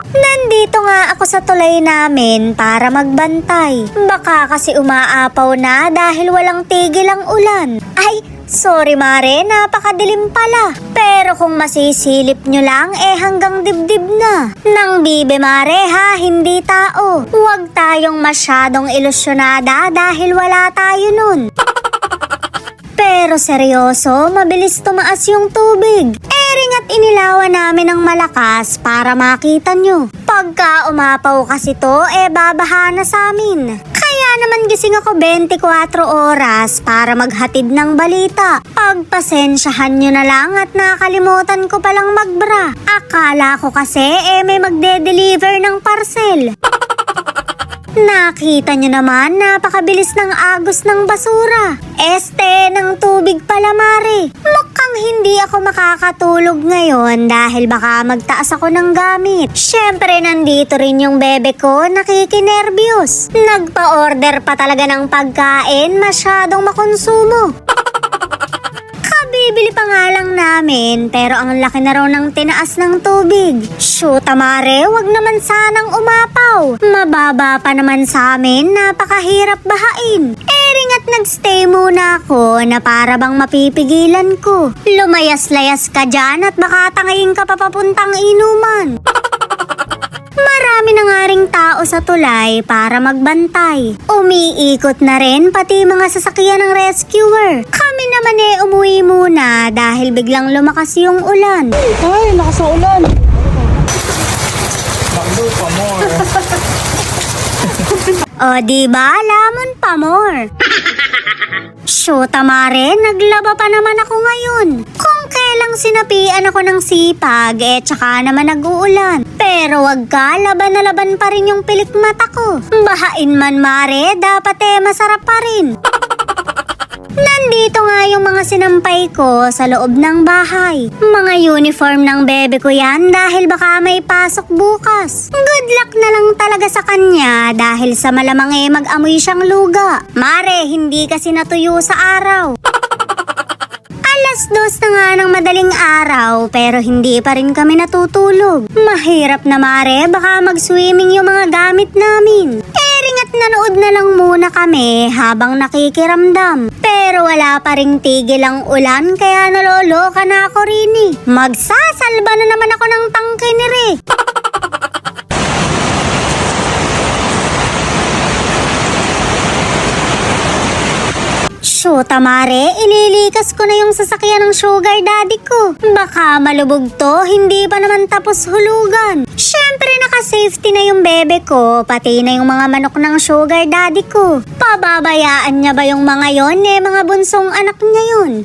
Nandito nga ako sa tulay namin para magbantay. Baka kasi umaapaw na dahil walang tigil ang ulan. Ay, sorry mare, napakadilim pala. Pero kung masisilip nyo lang, hanggang dibdib na. Nang bibe mare ha, hindi tao. Huwag tayong masyadong ilusyonada dahil wala tayo nun. Pero seryoso, mabilis tumaas yung tubig. Ring at inilawan namin ng malakas para makita nyo. Pagka umapaw kasi to, babaha na sa amin. Kaya naman gising ako 24 oras para maghatid ng balita. Pagpasensyahan nyo na lang at nakalimutan ko palang magbra. Akala ko kasi may magde-deliver ng parcel. Nakita nyo naman, napakabilis ng agos ng basura. Ng tubig pala mare. Mukhang hindi ako makakatulog ngayon dahil baka magtaas ako ng gamit. Syempre nandito rin yung bebe ko, nakikinerbiyos. Nagpa-order pa talaga ng pagkain, masyadong makonsumo. Bibili pa nga lang namin pero ang laki na raw ng tinaas ng tubig. Shoot mare, wag naman sanang umapaw. Mababa pa naman sa amin, napakahirap bahain. Ring at nagstay muna ako na para bang mapipigilan ko. Lumayas-layas ka dyan at baka tangayin ka papapuntang inuman. Marami na nga ring tao sa tulay para magbantay. Umiikot na rin pati mga sasakyan ng rescuer. Kami naman umuwi muna dahil biglang lumakas yung ulan. Ay, lakas ng ulan. Bakdo pa more. O diba, lamon pa more. Shoot mare, naglaba pa naman ako ngayon. Kung kailang sinapian ako ng sipag, tsaka naman nag-uulan. Pero wag ka, laban na laban pa rin yung pilik mata ko. Bahain man mare, dapat masarap pa rin. Nandito nga yung mga sinampay ko sa loob ng bahay. Mga uniform ng bebe ko yan dahil baka may pasok bukas. Good luck na lang talaga sa kanya dahil sa malamang mag-amoy siyang luga. Mare, hindi kasi natuyo sa araw. Alas 2 na nga ng madaling araw pero hindi pa rin kami natutulog. Mahirap na mare, baka mag-swimming yung mga gamit namin. Ring at nanood na lang muna kami habang nakikiramdam. Pero wala pa ring tigil ang ulan kaya naloloka na ako rin. Magsasalba na naman ako ng tangke ni Re. Shoot mare, ililikas ko na yung sasakyan ng sugar daddy ko. Baka malubog to, hindi pa naman tapos hulugan. Syempre naka-safety na yung bebe ko, pati na yung mga manok ng sugar daddy ko. Pababayaan niya ba yung mga yon, mga bunsong anak niya yun?